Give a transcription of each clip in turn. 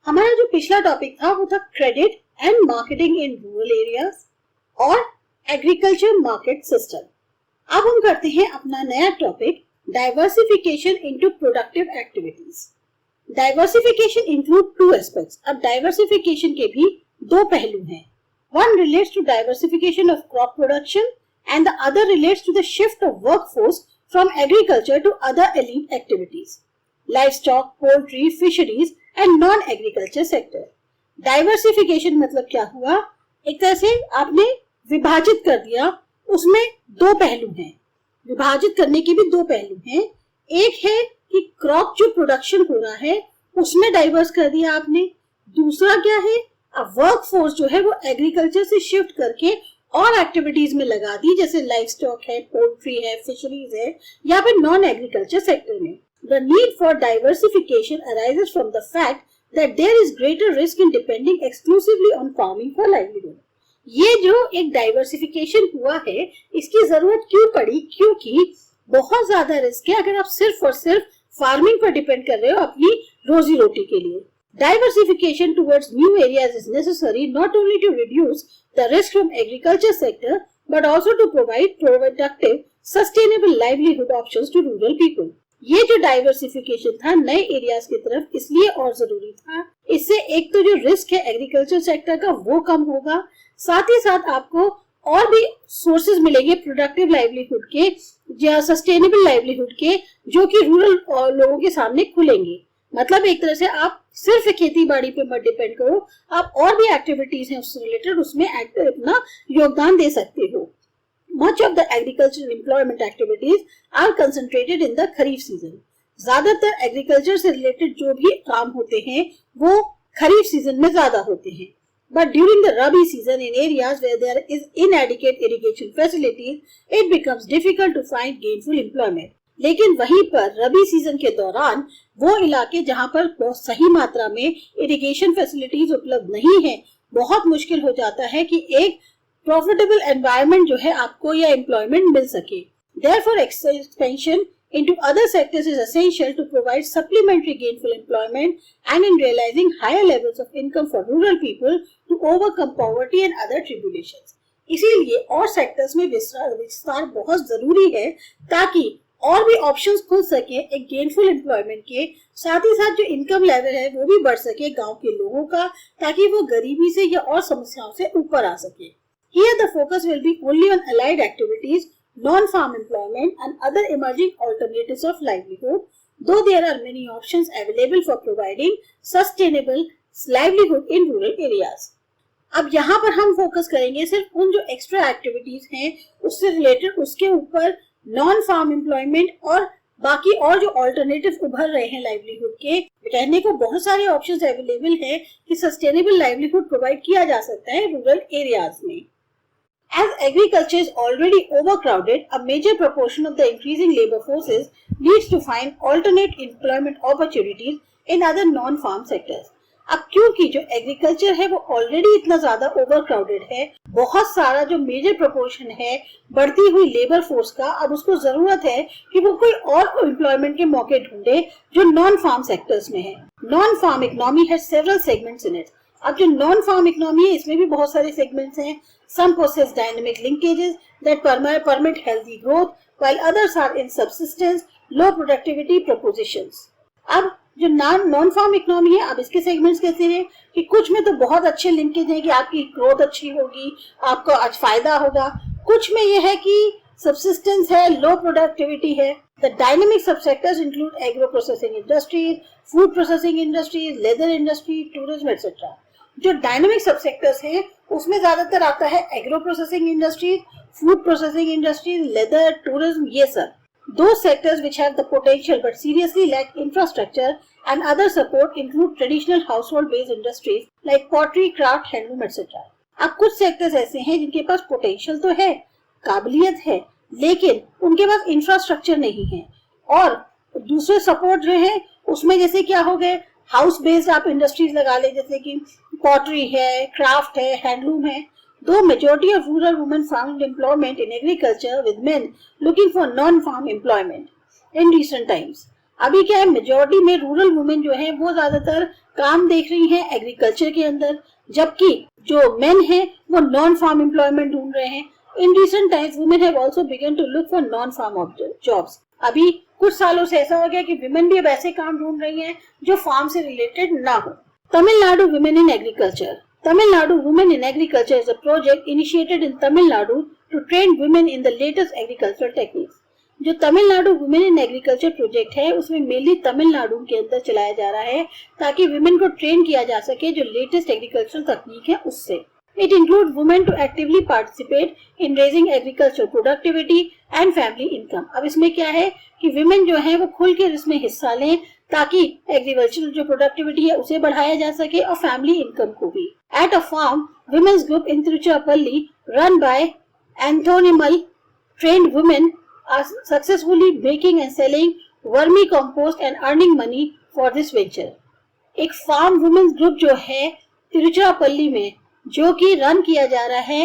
हमारा जो पिछला टॉपिक था वो था credit and marketing in rural areas और एग्रीकल्चर मार्केट सिस्टम। अब हम करते हैं अपना नया topic diversification into productive activities. Diversification include two aspects. अब डाइवर्सिफिकेशन के भी दो पहलू हैं। One relates to diversification of crop production and the other relates to the shift of workforce from agriculture to other allied activities, livestock, poultry, fisheries and non agriculture sector. Diversification मतलब क्या हुआ? एक तरह से आपने विभाजित कर दिया, उसमें दो पहलू हैं। विभाजित करने के भी दो पहलू हैं। एक है कि क्रॉप जो प्रोडक्शन हो रहा है उसमें डाइवर्स कर दिया आपने। दूसरा क्या है? अब वर्कफोर्स जो है वो एग्रीकल्चर से शिफ्ट करके और एक्टिविटीज में लगा दी, जैसे लाइव स्टॉक है, पोल्ट्री है, फिशरीज है या फिर नॉन एग्रीकल्चर सेक्टर में। The need for diversification arises from the fact that there is greater risk in depending exclusively on farming for livelihood. ये जो एक डाइवर्सिफिकेशन हुआ है इसकी जरूरत क्यों पड़ी? क्योंकि बहुत ज्यादा रिस्क है अगर आप सिर्फ और सिर्फ फार्मिंग पर डिपेंड कर रहे हो अपनी रोजी रोटी के लिए। Diversification towards new areas is necessary not only to reduce the risk from agriculture sector but also to provide productive, sustainable livelihood options to rural people. ये जो डाइवर्सिफिकेशन था नए एरियाज की तरफ इसलिए और जरूरी था। इससे एक तो जो रिस्क है एग्रीकल्चर सेक्टर का वो कम होगा, साथ ही साथ आपको और भी सोर्सेज मिलेंगे प्रोडक्टिव लाइवलीहुड के या सस्टेनेबल लाइवलीहुड के, जो कि रूरल लोगों के सामने खुलेंगे। मतलब एक तरह से आप सिर्फ खेती बाड़ी पे मत डिपेंड करो, आप और भी एक्टिविटीज हैं उससे रिलेटेड उसमें अपना योगदान दे सकते हो। Much of the agricultural employment activities are concentrated in the kharif season. ज्यादातर एग्रीकल्चर से रिलेटेड जो भी काम होते हैं वो खरीफ सीजन में ज्यादा होते हैं। But during the Rabi season in areas where there is inadequate irrigation facilities, it becomes difficult to find gainful employment. लेकिन वहीं पर रबी सीजन के दौरान वो इलाके जहाँ पर बहुत सही मात्रा में इरिगेशन फैसिलिटीज उपलब्ध नहीं है, बहुत मुश्किल हो जाता है कि एक प्रॉफिटेबल एनवायरनमेंट जो है आपको या एम्प्लॉयमेंट मिल सके। Therefore, expansion into other sectors is essential to provide supplementary gainful employment and in realizing higher levels of income for rural people to overcome poverty and other tribulations. इसीलिए और sectors में विस्तार बहुत जरूरी है ताकि और भी ऑप्शंस खुल सके एक गेनफुल एम्प्लॉयमेंट के, साथ ही साथ जो इनकम लेवल है वो भी बढ़ सके गांव के लोगों का, ताकि वो गरीबी से या और समस्याओं से ऊपर आ सके। Here the focus will be only on allied activities, non-farm employment and other emerging alternatives of livelihood, though there are many options available for providing sustainable livelihood in rural areas. अब यहाँ पर हम फोकस करेंगे सिर्फ उन जो extra activities हैं उससे रिलेटेड, उसके ऊपर नॉन फार्म एम्प्लॉयमेंट और बाकी और जो ऑल्टरनेटिव उभर रहे हैं लाइवलीहुड के। कहने को बहुत सारे ऑप्शंस अवेलेबल हैं कि सस्टेनेबल लाइवलीहुड प्रोवाइड किया जा सकता है रूरल एरियाज में। As agriculture is already overcrowded, a major proportion of the increasing labor forces needs to find alternate employment opportunities in other non-farm sectors. अब क्योंकि जो एग्रीकल्चर है वो ऑलरेडी इतना ज्यादा ओवरक्राउडेड है, बहुत सारा जो मेजर प्रोपोर्शन है बढ़ती हुई लेबर फोर्स का, अब उसको जरूरत है कि वो कोई और एम्प्लॉयमेंट के मौके ढूंढे जो नॉन फार्म सेक्टर्स में है। Non farm economy has several segments in it. अब जो नॉन फार्म इकोनॉमी है इसमें भी बहुत सारे सेगमेंट्स हैं। Some possess dynamic linkages that permit healthy growth, while others are in subsistence, low productivity propositions. अब जो नॉन फार्म इकोनॉमी है, अब इसके सेगमेंट्स कैसे हैं कि कुछ में तो बहुत अच्छे लिंकेज हैं कि आपकी ग्रोथ अच्छी होगी, आपको आज फायदा होगा। कुछ में ये है कि सबसिस्टेंस है, लो प्रोडक्टिविटी है। The dynamic subsectors include agro processing industries, food processing industries, leather industry, tourism etc. जो डायनामिक सबसेक्टर्स हैं उसमें ज्यादातर आता है agro processing industries, food processing industries, leather, tourism, ये सब। Those sectors which have the potential but seriously lack infrastructure and other support include traditional household-based industries like pottery, craft, handloom etc. अब कुछ sectors ऐसे हैं जिनके पास potential तो है, काबिलियत है, लेकिन उनके पास इंफ्रास्ट्रक्चर नहीं है। और दूसरे सपोर्ट जो है उसमें जैसे क्या हो गए, हाउस बेस्ड आप इंडस्ट्रीज लगा ले, जैसे कि पॉटरी है, क्राफ्ट है, हैंडलूम है। Though majority of rural women found employment in agriculture, with men looking for non-farm employment in recent times. अभी क्या है, मेजोरिटी में रूरल वुमेन जो है वो ज्यादातर काम देख रही हैं एग्रीकल्चर के अंदर, जबकि जो मेन हैं वो नॉन फार्म एम्प्लॉयमेंट ढूंढ रहे हैं। In recent times women have also begun to look for non farm jobs. अभी कुछ सालों से ऐसा हो गया कि विमेन भी अब ऐसे काम ढूंढ रही हैं जो फार्म से रिलेटेड ना हो। Tamil Nadu women in agriculture. Tamil Nadu Women in Agriculture is a project initiated in Tamil Nadu to train women in the latest agricultural techniques. जो Tamil Nadu women in agriculture project है उसमें मेनली तमिलनाडु के अंदर चलाया जा रहा है ताकि वुमेन को ट्रेन किया जा सके जो लेटेस्ट एग्रीकल्चरल तकनीक है उससे। It includes women to actively participate in raising agricultural productivity and family income. अब इसमें क्या है कि women जो है वो खुल के इसमें हिस्सा लें ताकि एग्रीकल्चरल जो प्रोडक्टिविटी है उसे बढ़ाया जा सके और फैमिली इनकम को भी। At a farm, women's group in Tiruchirappalli run by Anthonimal trained women are successfully making and selling vermicompost and earning money for this venture. एक फार्म वुमेन्स ग्रुप जो है तिरुचिरापल्ली में जो कि रन किया जा रहा है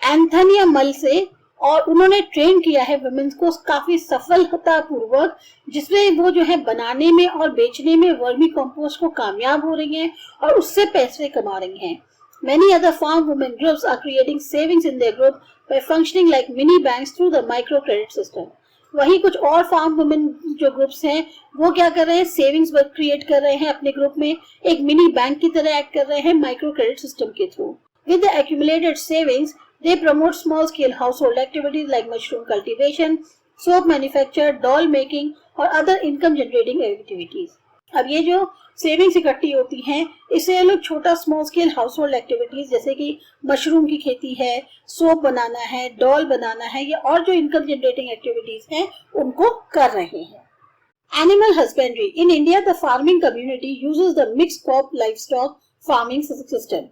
एंथोनियमल से, और उन्होंने ट्रेन किया है वुमेन्स को काफी सफलता पूर्वक, जिसमें वो जो है बनाने में और बेचने में वर्मी कंपोस्ट को कामयाब हो रही हैं और उससे पैसे कमा रही हैं। Many other farm women groups are creating savings in their group by functioning like mini banks through the micro credit system. वहीं कुछ और फार्म वुमेन जो ग्रुप्स हैं वो क्या कर रहे हैं, सेविंग्स क्रिएट कर रहे हैं अपने ग्रुप में, एक मिनी बैंक की तरह एक्ट कर रहे हैं माइक्रो क्रेडिट सिस्टम के through. With the accumulated savings, they promote small-scale household activities like mushroom cultivation, soap manufacture, doll making और other income-generating activities. अब ये जो सेविंग्स इकट्ठी होती हैं इससे ये लोग छोटा small scale house hold activities जैसे कि मशरूम की खेती है, सोप बनाना है, डॉल बनाना है या और जो इनकम जनरेटिंग एक्टिविटीज हैं उनको कर रहे हैं। Animal husbandry. In India the farming community uses the mixed crop livestock farming system.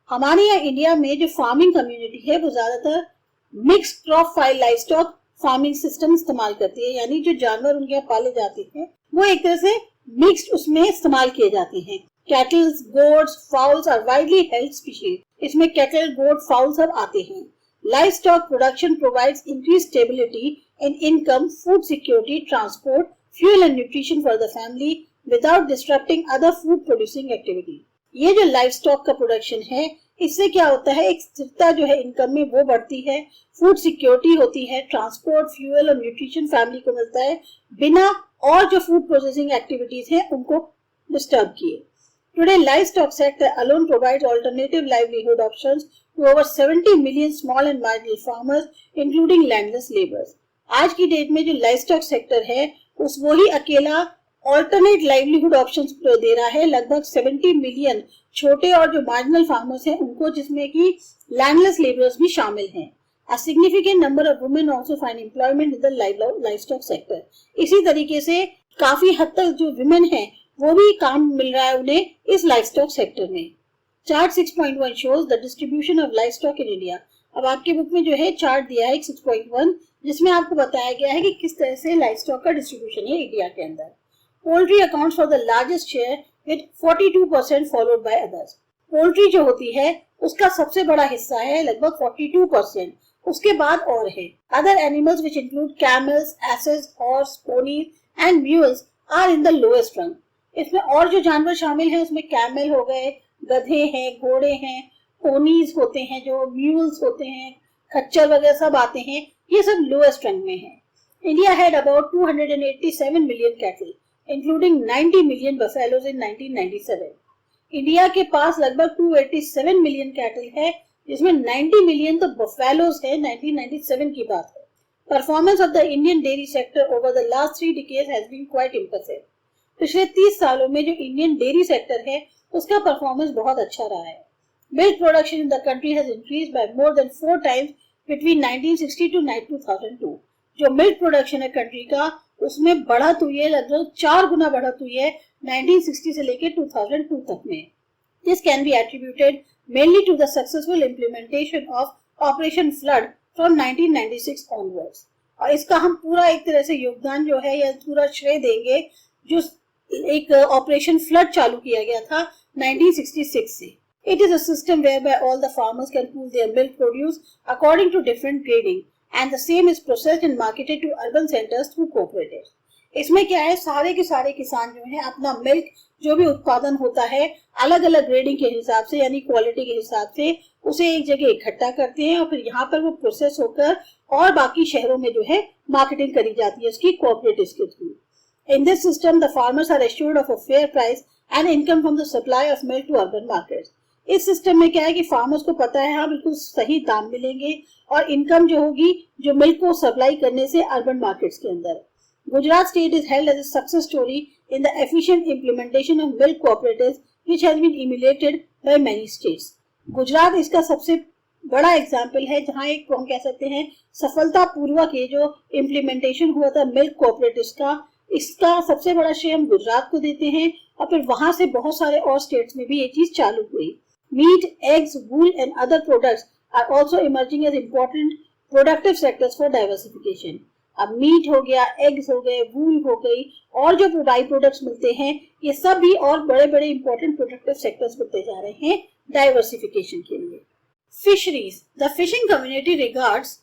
हमारे यहाँ इंडिया में जो फार्मिंग कम्युनिटी है वो ज्यादातर mixed crop livestock farming system इस्तेमाल करती है, यानी जो जानवर उनके यहाँ पाले जाते हैं वो एक तरह से मिक्स्ड उसमें इस्तेमाल किए जाते हैं। Cattle, goats, fowls are widely held species. इसमें कैटल, गोट, फाउल सब आते हैं। Livestock production provides increase stability in income, food security, transport, fuel and nutrition for the family without disrupting other food producing activity. ये जो live stock का production है इससे क्या होता है, एक स्थिरता जो है इनकम में वो बढ़ती है, फूड सिक्योरिटी होती है, ट्रांसपोर्ट, फ्यूल और न्यूट्रिशन फैमिली को मिलता है बिना और जो फूड प्रोसेसिंग एक्टिविटीज हैं उनको डिस्टर्ब किए। Today livestock sector alone provides alternative livelihood options to over 70 million small and marginal farmers including landless labours. आज की डेट में जो लाइवस्टॉक सेक्टर है उस वो ही अकेला ऑल्टरनेट लाइवलीहुड ऑप्शंस दे रहा है लगभग 70 मिलियन छोटे और जो मार्जिनल फार्मर्स हैं उनको, जिसमें कि लैंडलेस लेबर्स भी शामिल हैं। A significant number of women also find employment in the livestock sector. इसी तरीके से काफी हद तक जो विमेन हैं वो भी काम मिल रहा है उन्हें इस लाइवस्टॉक सेक्टर में। Chart 6.1 shows the distribution of livestock in India. अब आपके बुक में जो है चार्ट दिया है 6.1 जिसमें आपको बताया गया है कि किस तरह से लाइवस्टॉक का डिस्ट्रीब्यूशन है इंडिया के अंदर। Poultry accounts for the largest share with 42% followed by others. Poultry जो होती है उसका सबसे बड़ा हिस्सा है लगभग 42%, उसके बाद और है। Other animals which include camels, asses, horse, ponies and mules are in the lowest rung. इसमें और जो जानवर शामिल हैं उसमें कैमल हो गए, गधे हैं, घोड़े हैं, पोनीज होते हैं, जो म्यूल्स होते हैं, खच्चर वगैरह सब आते हैं, ये सब लोएस्ट रंग में है। India had about 287 million cattle including 90 million buffaloes in 1997। India के पास लगभग 287 मिलियन कैटल है जिसमें 90 मिलियन तो बफेलोज है। 1997 की बात है। Performance of the Indian dairy sector over the last 3 decades has been quite impressive. पिछले 30 सालों में जो इंडियन डेयरी सेक्टर है उसका परफॉर्मेंस बहुत अच्छा रहा है। Milk production in the country has increased by more than 4 times between 1960 to 2002। जो मिल्क प्रोडक्शन है कंट्री का उसमें बढ़त हुई है, लगभग 4 गुना बढ़त हुई है 1960 से लेकर 2002 तक में। This can be attributed mainly to the successful implementation of Operation Flood from 1996 onwards. और इसका हम पूरा एक तरह से योगदान जो है या पूरा श्रेय देंगे जो एक ऑपरेशन फ्लड चालू किया गया था 1966 से। It is a system whereby all the farmers can pool their milk produce according to different grading and the same is processed and marketed to urban centers through cooperatives. इसमें क्या है, सारे के सारे किसान जो हैं अपना मिल्क जो भी उत्पादन होता है अलग अलग ग्रेडिंग के हिसाब से यानी क्वालिटी के हिसाब से उसे एक जगह इकट्ठा करते हैं और फिर यहाँ पर वो प्रोसेस होकर और बाकी शहरों में जो है मार्केटिंग करी जाती है उसकी कोऑपरेटिव्स के through. In this system, the farmers are assured of a fair price and income from the supply of milk to urban markets. इस सिस्टम में क्या है कि फार्मर्स को पता है हाँ बिल्कुल सही दाम मिलेंगे और इनकम जो होगी जो मिल्क को सप्लाई करने से अर्बन मार्केट्स के अंदर। Gujarat state is held as a success story in the efficient implementation of milk cooperatives which has been imitated by many states. Gujarat इसका सबसे बड़ा एग्जाम्पल है जहाँ एक हम कह सकते हैं सफलतापूर्वक ये जो इम्प्लीमेंटेशन हुआ था मिल्क कोऑपरेटिव्स का, इसका सबसे बड़ा श्रेय हम गुजरात को देते हैं और फिर वहां से बहुत सारे और स्टेट्स में भी ये चीज चालू हुई। Meat, eggs, wool and other products are also emerging as important productive sectors for diversification. अब मीट हो गया, एग्स हो गए, वूल हो गई और जो बाई प्रोडक्ट्स मिलते हैं ये सब भी और बड़े बड़े इंपॉर्टेंट प्रोडक्टिव सेक्टर्स बनते जा रहे हैं डाइवर्सिफिकेशन के लिए। Fisheries, the fishing community regards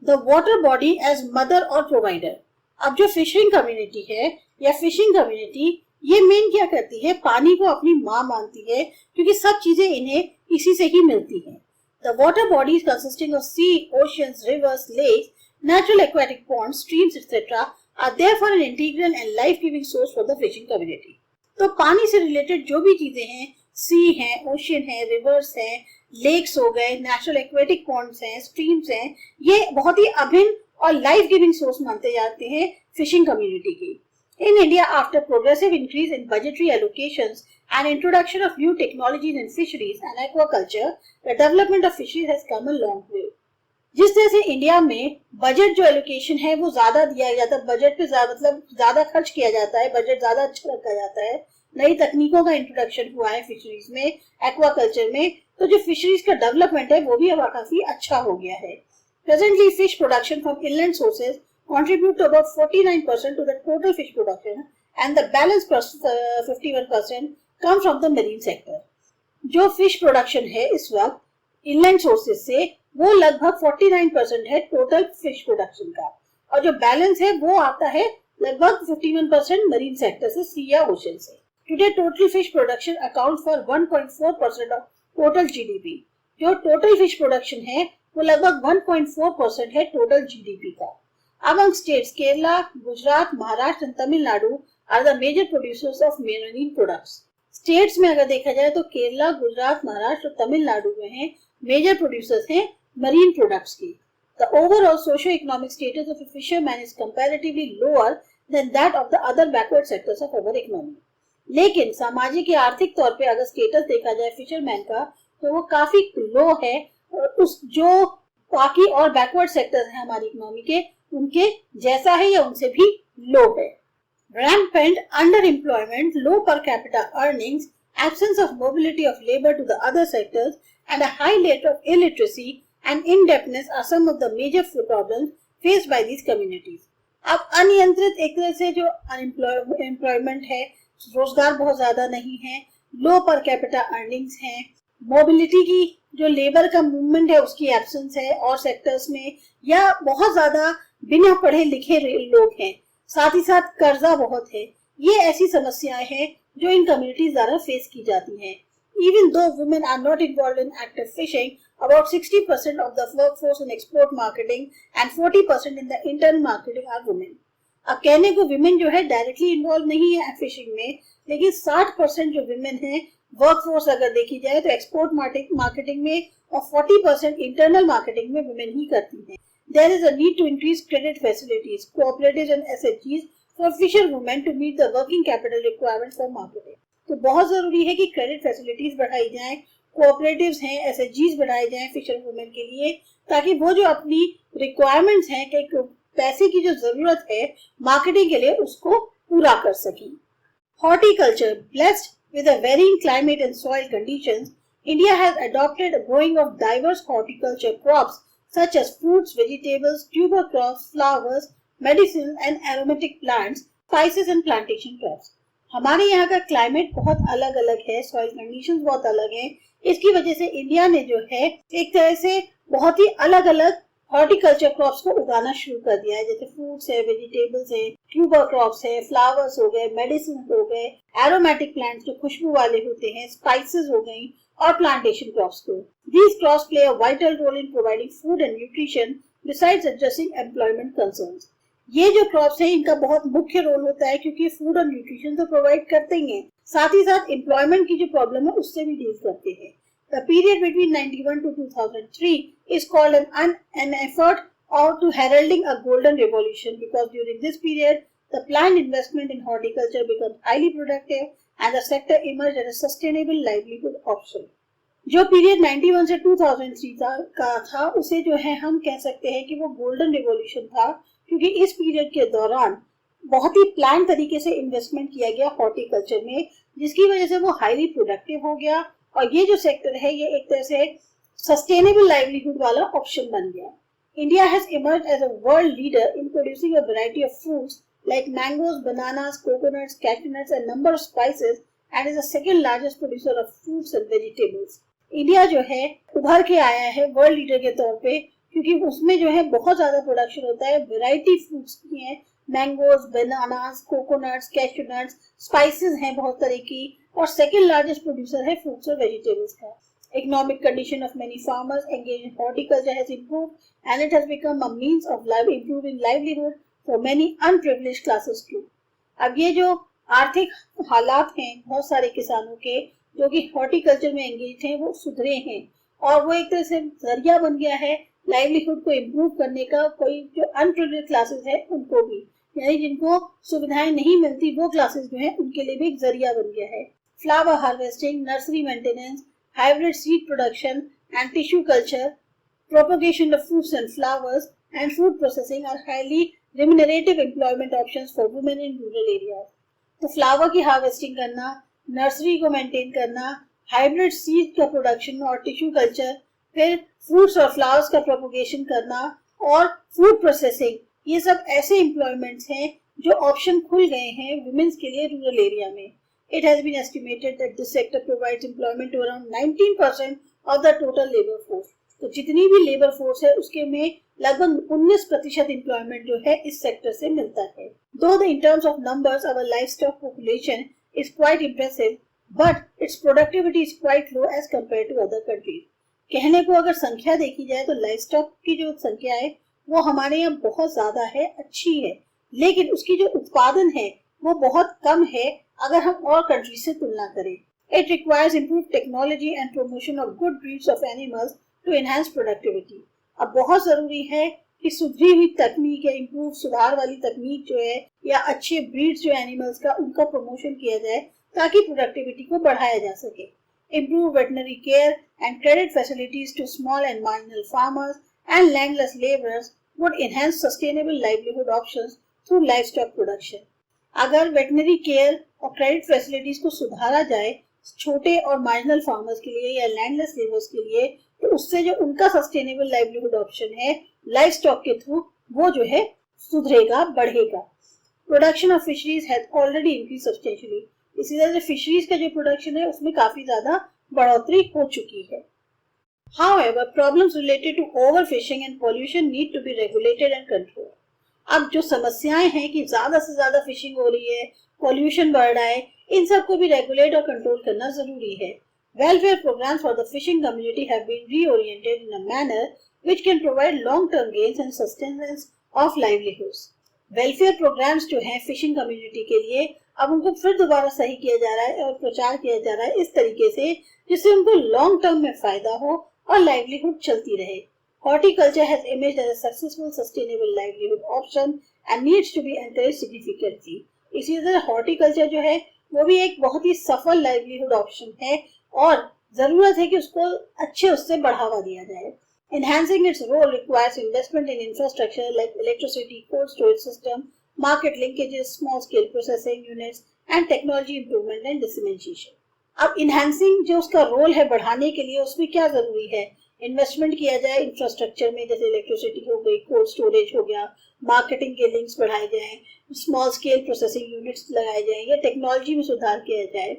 the water body as mother और प्रोवाइडर। अब जो फिशिंग कम्युनिटी है या फिशिंग कम्युनिटी ये मेन क्या करती है, पानी को अपनी माँ मानती है क्योंकि सब चीजें इन्हें इसी से ही मिलती हैं। The water bodies consisting of sea, oceans, rivers, lakes, natural aquatic ponds, streams, etc. are therefore an integral and life-giving source for the fishing community. तो पानी से रिलेटेड जो भी चीजें हैं, सी हैं, ओशियन है, रिवर्स हैं, लेक्स हो गए, नेचुरल एक्वेटिक पॉन्ड्स हैं, स्ट्रीम्स हैं, ये बहुत ही अभिन्न और लाइफ गिविंग सोर्स मानते जाते हैं फिशिंग कम्युनिटी की। In India, after progressive increase in budgetary allocations and introduction of new technologies in fisheries and aquaculture, the development of fisheries has come a long way. जिस तरह से India में budget जो allocation है वो ज्यादा दिया जाता है, बजट पे मतलब ज्यादा खर्च किया जाता है, बजट ज्यादा अच्छा रखा जाता है, नई तकनीकों का इंट्रोडक्शन हुआ है फिशरीज में, एक्वाकल्चर में, तो जो फिशरीज का डेवलपमेंट है वो भी अब काफी अच्छा हो गया है। Presently fish production from inland sources contribute to about 49% to the total fish production and the balance 51% come from the marine sector. जो फिश प्रोडक्शन है इस वक्त इनलैंड सोर्सेज से वो लगभग 49% है टोटल फिश प्रोडक्शन का और जो बैलेंस है वो आता है लगभग 51% मरीन सेक्टर से, सी या ओशन से। Today total fish production account for 1.4% of total GDP. जो टोटल फिश प्रोडक्शन है वो लगभग 1.4% है टोटल जीडीपी का। Among states, Kerala, Gujarat, Maharashtra and Tamil Nadu are the major producers of marine products. States में अगर देखा जाए तो केरला, गुजरात, महाराष्ट्र और तमिलनाडु में हैं मेजर प्रोड्यूसर्स हैं मरीन प्रोडक्ट्स की। The overall socio-economic status of a fisherman is comparatively lower than that of the other backward sectors of our economy. लेकिन सामाजिक या आर्थिक तौर पे अगर स्टेटस देखा जाए फिशरमैन का तो वो काफी लो है उस जो बाकी और बैकवर्ड सेक्टर्स हैं हमारी इकोनॉमी के उनके जैसा है या उनसे भी लो है। Rampant underemployment, low per capita earnings, absence of mobility of labor to the other sectors, and a high rate of illiteracy and indebtedness are some of the major problems faced by these communities. अब अनियंत्रित एक तरह से जो unemployment है, रोजगार बहुत ज्यादा नहीं है, लो पर कैपिटा अर्निंग्स हैं, मोबिलिटी की जो लेबर का मूवमेंट है उसकी एब्सेंस है और सेक्टर्स में, या बहुत ज्यादा बिना पढ़े लिखे लोग हैं, साथ ही साथ कर्जा बहुत है। ये ऐसी समस्याएं हैं जो इन कम्युनिटीज द्वारा फेस की जाती हैं। Even though women are not involved in active fishing, about 60% of the workforce in export marketing and 40% in the internal marketing are women. अब कहने को विमेन जो है डायरेक्टली इन्वॉल्व नहीं है फिशिंग में, लेकिन 60% जो विमेन है वर्कफोर्स अगर देखी जाए तो एक्सपोर्ट मार्केटिंग में और 40% इंटरनल मार्केटिंग में विमेन ही करती हैं। There is a need to increase credit facilities, cooperatives and SHGs for fisherwomen to meet the working capital requirements for marketing. तो बहुत जरूरी है कि क्रेडिट फैसिलिटीज बढ़ाई जाएं, कोऑपरेटिव्स हैं, एसएचजीज बढ़ाए जाएं फिशर वुमेन के लिए, ताकि वो जो अपनी रिक्वायरमेंट्स हैं कि पैसे की जो जरूरत है मार्केटिंग के लिए उसको पूरा कर सकें। Horticulture, blessed with a varying climate and soil conditions, India has adopted a growing of diverse horticulture crops such as fruits, vegetables, tuber crops, flowers, medicinal and aromatic plants, spices and plantation crops. हमारे यहाँ का climate बहुत अलग अलग है, soil conditions बहुत अलग हैं। इसकी वजह से इंडिया ने जो है एक तरह से बहुत ही अलग अलग हॉर्टिकल्चर क्रॉप्स को उगाना शुरू कर दिया है, जैसे फ्रूट्स है, वेजिटेबल्स है, ट्यूबर क्रॉप्स है, फ्लावर्स हो गए, मेडिसिन हो गए, एरोमेटिक प्लांट्स जो खुशबू वाले होते हैं, स्पाइसेस हो गई और प्लांटेशन क्रॉप्स को। These crops play a vital role in providing food and nutrition besides addressing employment concerns. ये जो क्रॉप्स है इनका बहुत मुख्य रोल होता है क्योंकि फूड और न्यूट्रिशन तो प्रोवाइड करते ही हैं, साथ ही साथ एम्प्लॉयमेंट की जो प्रॉब्लम है उससे भी डील करते हैं। The period between 91 to 2003 is called an effort to heralding a golden revolution because during this period the planned investment in horticulture becomes highly productive and the sector emerged as a sustainable livelihood option. जो period 91 से 2003 का था उसे जो है हम कह सकते हैं कि वो गोल्डन रिवॉल्यूशन था क्योंकि इस पीरियड के दौरान बहुत ही प्लान तरीके से इन्वेस्टमेंट किया गया हॉर्टिकल्चर में, जिसकी वजह से वो हाईली प्रोडक्टिव हो गया और ये जो सेक्टर है ये एक तरह से सस्टेनेबल लाइवलीहुड वाला ऑप्शन बन गया। India has emerged as a world leader in producing a variety of fruits like mangoes, bananas, coconuts, cashew nuts and number of spices and is the second largest producer of fruits and vegetables. India जो है उभर के आया है world leader के तौर पे क्योंकि उसमें जो है बहुत ज्यादा प्रोडक्शन होता है, वैरायटी फ्रूट्स की है, mangoes, bananas, coconuts, cashew nuts, spices हैं बहुत तरह की और सेकंड लार्जेस्ट प्रोड्यूसर है फ्रूट्स और वेजिटेबल्स का। Economic condition of many farmers engaged in horticulture has improved and it has become a means of improving livelihood for many unprivileged classes too. अब ये जो आर्थिक हालात हैं बहुत सारे किसानों के जो कि हॉर्टिकल्चर में एंगेज हैं वो सुधरे हैं और वो एक तरह से जरिया बन गया है लाइवलीहुड को इम्प्रूव करने का। कोई जो अनप्रिविलेज्ड क्लासेस है उनको भी, यानी जिनको सुविधाएं नहीं मिलती वो क्लासेस जो है उनके लिए भी एक जरिया बन गया है। Flower harvesting, nursery maintenance, hybrid seed production and tissue culture, propagation of fruits and flowers and food processing are highly remunerative employment options for women in rural areas. तो फ्लावर की हार्वेस्टिंग करना, नर्सरी को maintain करना, hybrid seed का production और tissue culture, फिर fruits और flowers का प्रोपगेशन करना और फूड प्रोसेसिंग, ये सब ऐसे एम्प्लॉयमेंट्स हैं जो ऑप्शन खुल गए हैं वुमेन्स के लिए रूरल एरिया में। It has been estimated that this sector provides employment to around 19% of the total labor force. तो जितनी भी लेबर फोर्स है उसके में लगभग 19% एम्प्लॉयमेंट जो है इस सेक्टर से मिलता है। Though in terms of numbers our livestock population is quite impressive, but its productivity is quite low as compared to other countries. कहने को अगर संख्या देखी जाए तो लाइवस्टॉक की जो संख्या है वो हमारे यहाँ बहुत ज्यादा है, अच्छी है, लेकिन उसकी जो उत्पादन है वो बहुत कम है अगर हम और कंट्री से तुलना करें। It requires improved technology and promotion of good breeds of animals to enhance productivity. अब बहुत जरूरी है कि सुधरी हुई तकनीक या इम्प्रूव सुधार वाली तकनीक जो है या अच्छे ब्रीड्स जो एनिमल्स का उनका प्रमोशन किया जाए ताकि प्रोडक्टिविटी को बढ़ाया जा सके। Improve veterinary care and credit facilities to small and marginal farmers and landless laborers would enhance sustainable livelihood options through livestock production. अगर वेटनरी केयर और क्रेडिट फैसिलिटीज को सुधारा जाए छोटे और मार्जिनल फार्मर्स के लिए या लैंडलेस लेबर्स के लिए, तो उससे जो उनका सस्टेनेबल लाइवलीहुड ऑप्शन है लाइफ स्टॉक के थ्रू वो जो है सुधरेगा, बढ़ेगा। Production of fisheries has already increase substantially. इसी तरह से फिशरीज का जो प्रोडक्शन है उसमें काफी ज्यादा बढ़ोतरी हो चुकी है। However, problems related to overfishing and pollution need to be regulated and controlled. अब जो समस्याएं हैं कि ज्यादा से ज्यादा फिशिंग हो रही है, पॉल्यूशन बढ़ रहा है, इन सब को भी रेगुलेट और कंट्रोल करना जरूरी है। Welfare programmes for the fishing community have been reoriented in a manner which can provide long term gains and sustenance of livelihoods. Welfare programmes जो हैं फिशिंग कम्युनिटी के लिए अब उनको फिर दोबारा सही किया जा रहा है और प्रचार किया जा रहा है इस तरीके से जिससे उनको लॉन्ग टर्म में फायदा हो और लाइवलीहुड चलती रहे। Horticulture has emerged as a successful sustainable livelihood option and needs to be encouraged significantly. इसी तरह horticulture जो है वो भी एक बहुत ही सफल लाइवलीहुड ऑप्शन है और जरूरत है कि उसको अच्छे उससे बढ़ावा दिया जाए। Enhancing its role requires investment in infrastructure like electricity, cold storage system, market linkages, small scale processing units and technology improvement and dissemination. अब enhancing जो उसका रोल है बढ़ाने के लिए उसमें क्या जरूरी है? इन्वेस्टमेंट किया जाए इंफ्रास्ट्रक्चर में, जैसे इलेक्ट्रिसिटी हो गई, कोल्ड स्टोरेज हो गया, मार्केटिंग के लिंक्स बढ़ाए जाएं, स्मॉल स्केल प्रोसेसिंग यूनिट्स लगाए जाएं या टेक्नोलॉजी में सुधार किया जाए।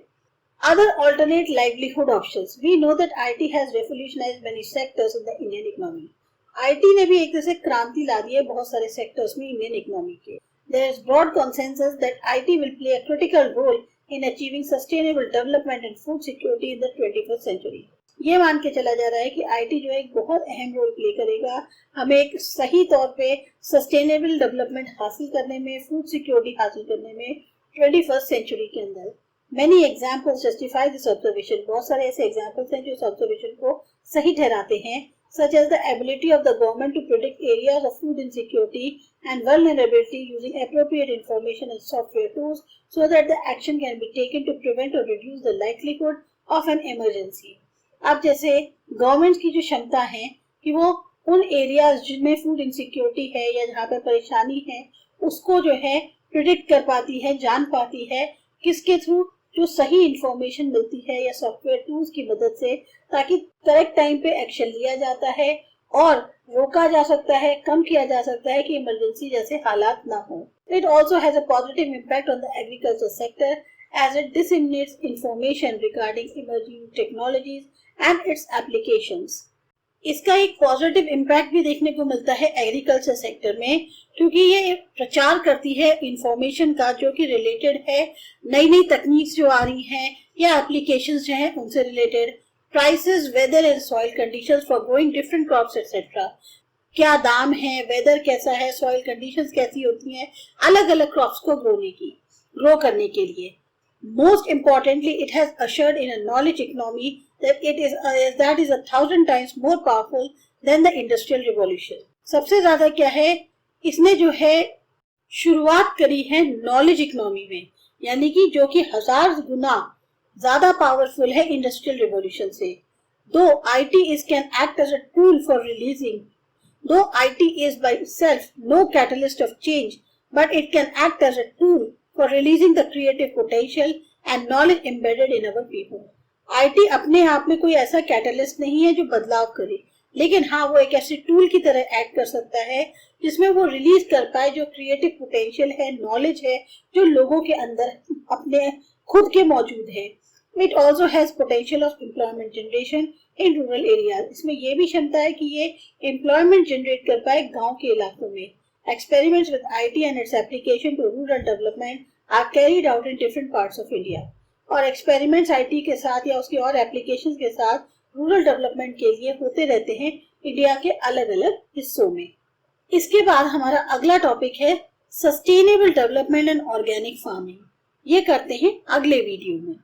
Other alternate livelihood options. We know that IT has revolutionized many sectors in the Indian economy. IT ने भी एक तरह से क्रांति ला दी है बहुत सारे सेक्टर्स में इंडियन इकोनॉमी के। There is broad consensus that IT will play a critical role in achieving sustainable development and food security in the 21st century. ये मान के चला जा रहा है कि आईटी जो है एक बहुत अहम रोल प्ले करेगा हमें एक सही तौर पे सस्टेनेबल डेवलपमेंट हासिल करने में, फूड सिक्योरिटी हासिल करने में 21st सेंचुरी के अंदर। Many examples justify this observation. बहुत सारे ऐसे एग्जाम्पल्स हैं जो इस ऑब्जर्वेशन को सही ठहराते हैं, such as the ability of the government to predict areas of food insecurity and vulnerability using appropriate information and software tools so that the action can be taken to prevent or reduce the likelihood of an emergency. अब जैसे government की जो क्षमता है कि वो उन areas जिनमें फूड इनसिक्योरिटी है या जहाँ पर परेशानी है उसको जो है प्रिडिक्ट कर पाती है, जान पाती है, किसके थ्रू, जो सही इंफॉर्मेशन मिलती है या सॉफ्टवेयर टूल्स की मदद से, ताकि करेक्ट टाइम पे एक्शन लिया जाता है और रोका जा सकता है, कम किया जा सकता है कि इमरजेंसी जैसे हालात ना हो। It also has a positive impact on the agriculture sector as it disseminates information regarding emerging technologies and its applications. इसका एक पॉजिटिव इम्पैक्ट भी देखने को मिलता है एग्रीकल्चर सेक्टर में, क्योंकि ये प्रचार करती है इंफॉर्मेशन का जो कि रिलेटेड है नई नई तकनीक जो आ रही हैं या एप्लीकेशंस जो हैं उनसे related, prices, weather and soil conditions for growing different crops etcetera, क्या दाम है, वेदर कैसा है, सॉइल कंडीशंस कैसी होती हैं अलग अलग क्रॉप्स को ग्रो करने के लिए। Most importantly, it has ushered in a knowledge economy that is 1,000 times more powerful than the industrial revolution. सबसे ज्यादा क्या है, इसने जो है शुरुआत करी है नॉलेज इकोनॉमी में, यानी कि जो कि 1000 गुना ज्यादा पावरफुल है इंडस्ट्रियल रिवॉल्यूशन से। Though IT can act as a tool for releasing, though IT is by itself no catalyst of change, but it can act as a tool for releasing the creative potential and knowledge embedded in our people. IT अपने आप में कोई ऐसा catalyst नहीं है जो बदलाव करे, लेकिन हाँ वो एक ऐसी टूल की तरह एक्ट कर सकता है जिसमें वो रिलीज कर पाए जो क्रिएटिव पोटेंशियल है, नॉलेज है जो लोगों के अंदर अपने खुद के मौजूद है। It also has potential of employment generation in rural areas. इसमें ये भी क्षमता है कि ये employment generate कर पाए गांव के इलाकों में। Experiments with IT and its application to rural development are carried out in different parts of India. और experiments IT के साथ या उसकी और applications के साथ rural development के लिए होते रहते हैं इंडिया के अलग अलग हिस्सों में। इसके बाद हमारा अगला टॉपिक है sustainable development and organic farming. ये करते हैं अगले वीडियो में।